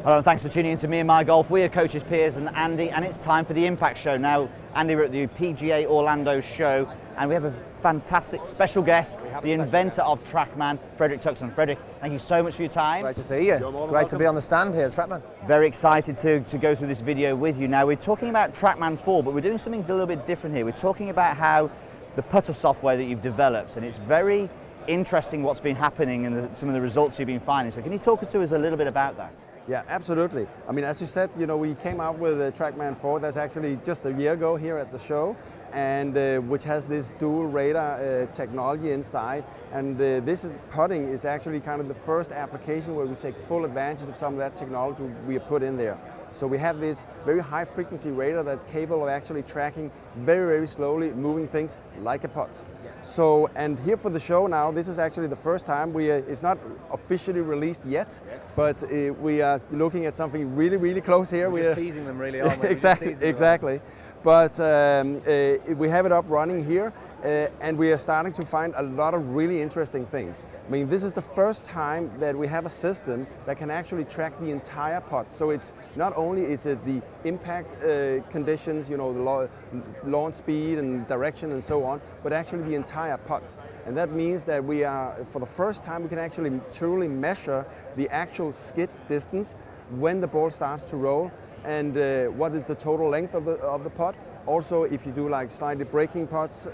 Hello and thanks for tuning in to Me and My Golf. We are coaches Piers and Andy, and it's time for the Impact Show. Now, Andy, we're at the PGA Orlando show, and we have a fantastic special guest, the inventor of Trackman, Frederick Tuxton. Frederick, thank you so much for your time. Great to see you. Great to be on the stand here at Trackman. Very excited to go through this video with you. Now, we're talking about Trackman 4, but we're doing something a little bit different here. We're talking about how the putter software that you've developed, and it's very interesting what's been happening and some of the results you've been finding. So can you talk to us a little bit about that? Yeah, absolutely. I mean, as you said, we came out with Trackman 4. That's actually just a year ago here at the show, and which has this dual radar technology inside. And putting is actually kind of the first application where we take full advantage of some of that technology we have put in there. So we have this very high frequency radar that's capable of actually tracking very, very slowly, moving things like a putt. Yeah. So, and here for the show now, this is actually the first time it's not officially released yet, but we are looking at something really, really close here. We're just teasing them, really, aren't we? Exactly. But we have it up running here, and we are starting to find a lot of really interesting things. I mean, this is the first time that we have a system that can actually track the entire putt. So it's not only the impact conditions, the launch speed and direction and so on, but actually the entire putt. And that means that we are, for the first time, we can actually truly measure the actual skid distance when the ball starts to roll, and what is the total length of the putt. Also, if you do like slightly braking putts,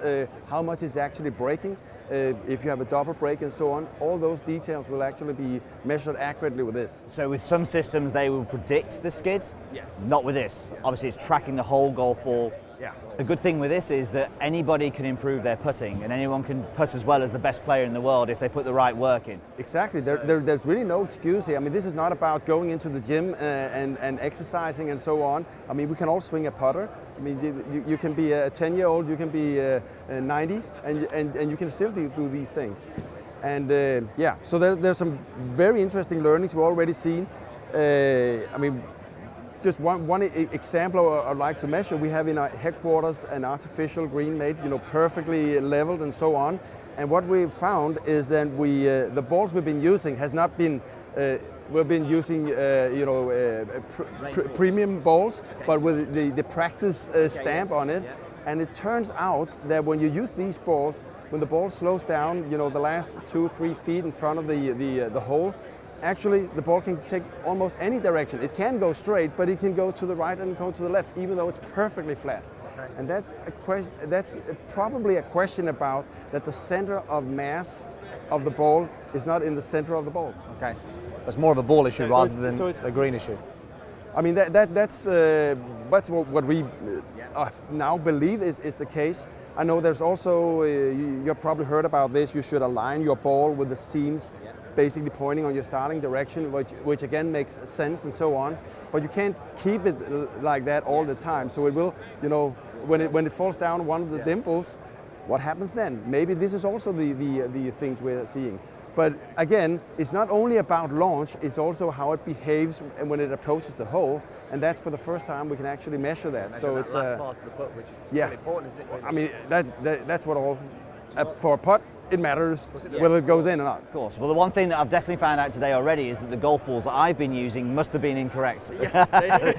how much is actually braking, if you have a double break and so on. All those details will actually be measured accurately with this. So with some systems they will predict the skid? Yes. Not with this. Yes. Obviously it's tracking the whole golf ball. Yeah. The good thing with this is that anybody can improve their putting, and anyone can putt as well as the best player in the world if they put the right work in. Exactly. There's really no excuse here. I mean, this is not about going into the gym and exercising and so on. I mean, we can all swing a putter. I mean, you can be a 10-year-old, you can be 90, and you can still do these things. And yeah, so there's some very interesting learnings we've already seen. I mean, just one example I'd like to measure, we have in our headquarters an artificial green made, perfectly leveled and so on. And what we've found is that the balls we've been using has not been, we've been using, premium balls, okay, but with the practice stamp on it. Yeah. And it turns out that when you use these balls, when the ball slows down, the last 2-3 feet in front of the hole, actually the ball can take almost any direction. It can go straight, but it can go to the right and go to the left, even though it's perfectly flat. Okay. And that's probably a question about that the center of mass of the ball is not in the center of the ball. Okay. That's more of a ball issue rather than a green issue. I mean, that's what we now believe is the case. I know there's also, you've probably heard about this, you should align your ball with the seams, basically pointing on your starting direction, which again makes sense and so on. But you can't keep it like that all the time. So it will, when it falls down one of the dimples, what happens then? Maybe this is also the things we're seeing. But again, it's not only about launch, it's also how it behaves when it approaches the hole, and that's for the first time we can actually measure that. So it's last part of the putt, which is still important, isn't it? Really? I mean, that's what all for a putt. It matters whether it goes in or not. Of course. Well, the one thing that I've definitely found out today already is that the golf balls that I've been using must have been incorrect. Yes,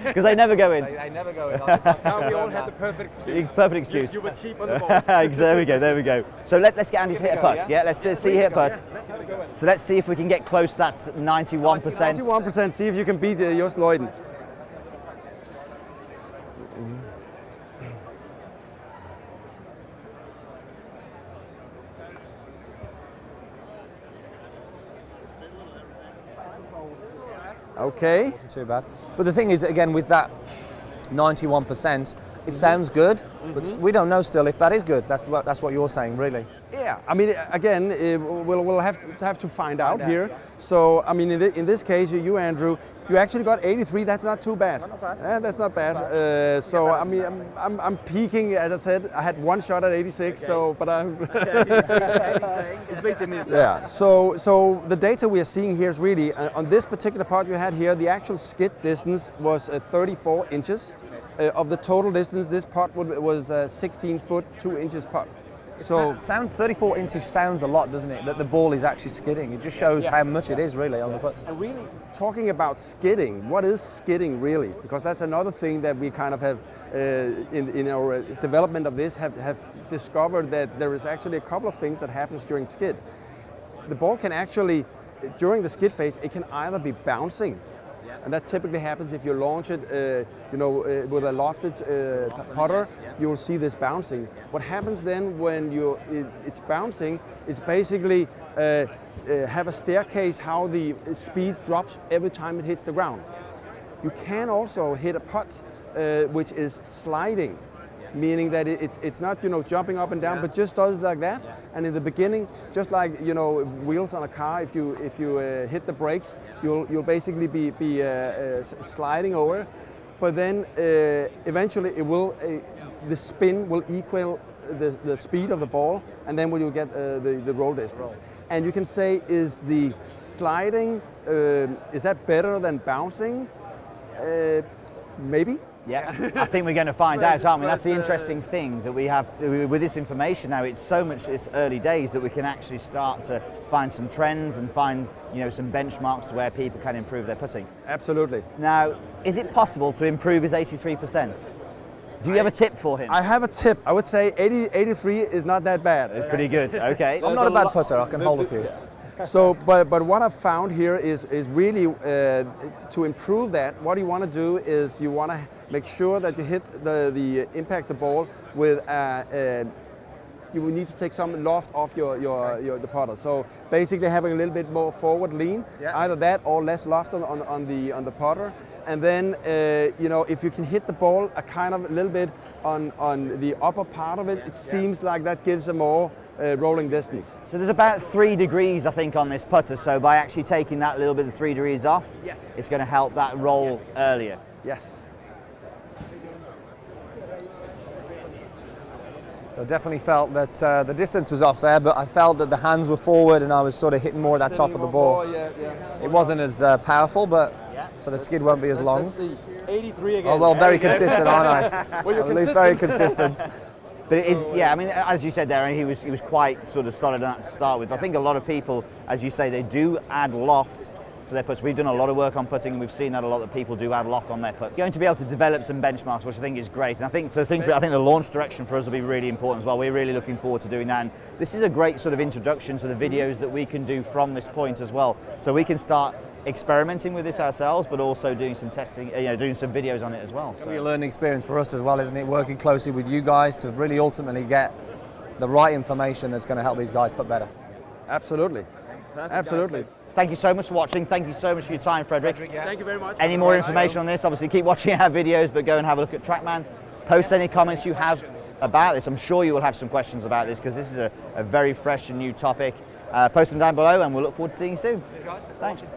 because they never go in. They never go in. Now we all had the perfect excuse. Perfect excuse. You were cheap on the balls. There we go. So let's get Andy to hit a putt. Yeah, let's see hit a putt. So let's see if we can get close to that 91%. 91%. See if you can beat Jost Leuden. Okay. Wasn't too bad. But the thing is, again, with that 91%, it sounds good, but we don't know still if that is good. That's what you're saying, really. Yeah, I mean, again, we'll have to find out here. So, I mean, in this case, you Andrew, you actually got 83. That's not too bad. Not bad. That's not bad. So, I mean, I'm peaking. As I said, I had one shot at 86. Okay. So, but I'm. It's beating this. Yeah. So the data we are seeing here is really on this particular part you had here. The actual skid distance was 34 inches. Of the total distance, this putt was 16 foot 2 inches putt. So sound 34-inch sounds a lot, doesn't it? That the ball is actually skidding. It just shows how much it is really on the putts. And really talking about skidding, what is skidding really? Because that's another thing that we kind of have in our development of this have discovered that there is actually a couple of things that happens during skid. The ball can actually, during the skid phase, it can either be bouncing, and that typically happens if you launch it, with a lofted putter. You'll see this bouncing. What happens then when it's bouncing is basically have a staircase how the speed drops every time it hits the ground. You can also hit a putt which is sliding, meaning that it's not jumping up and down, but just does like that. And in the beginning, just like wheels on a car, if you hit the brakes, you'll basically be sliding over. But then eventually it will the spin will equal the speed of the ball, and then will you get the roll distance. And you can say, is the sliding is that better than bouncing? Maybe. Yeah, I think we're going to find out, aren't we? That's the interesting thing that we have with this information now. It's early days that we can actually start to find some trends and find some benchmarks to where people can improve their putting. Absolutely. Now, is it possible to improve his 83%? Do you have a tip for him? I have a tip. I would say 83 is not that bad. It's pretty good. Okay. I'm not a bad putter. I can hold a few. So, but what I've found here is really to improve that. What you want to do is you want to make sure that you hit the impact the ball with. You will need to take some loft off the putter. So basically having a little bit more forward lean, either that or less loft on the putter. And then if you can hit the ball a kind of a little bit on the upper part of it, it seems like that gives a more rolling distance. So there's about 3 degrees, I think, on this putter. So by actually taking that little bit of 3 degrees off, it's going to help that roll earlier. Yes. So definitely felt that the distance was off there, but I felt that the hands were forward and I was sort of hitting more of that top of the ball. It wasn't as powerful, but so the skid won't be as long. Let's see. 83 again. Oh well, very consistent, aren't I? Well, you're at least very consistent. But it is, I mean, as you said there, he was quite sort of solid on that to start with. I think a lot of people, as you say, they do add loft to their putts. We've done a lot of work on putting, and we've seen that a lot that people do add loft on their putts. Going to be able to develop some benchmarks, which I think is great. And I think the launch direction for us will be really important as well. We're really looking forward to doing that. And this is a great sort of introduction to the videos that we can do from this point as well. So we can start experimenting with this ourselves, but also doing some testing, doing some videos on it as well. It'll be a learning experience for us as well, isn't it? Working closely with you guys to really ultimately get the right information that's going to help these guys put better. Absolutely. Perfect, Absolutely. guys. Thank you so much for watching. Thank you so much for your time, Frederick. Thank you very much. Any more information on this, obviously keep watching our videos, but go and have a look at Trackman. Post any comments you have about this. I'm sure you will have some questions about this because this is a very fresh and new topic. Post them down below and we'll look forward to seeing you soon. Thanks.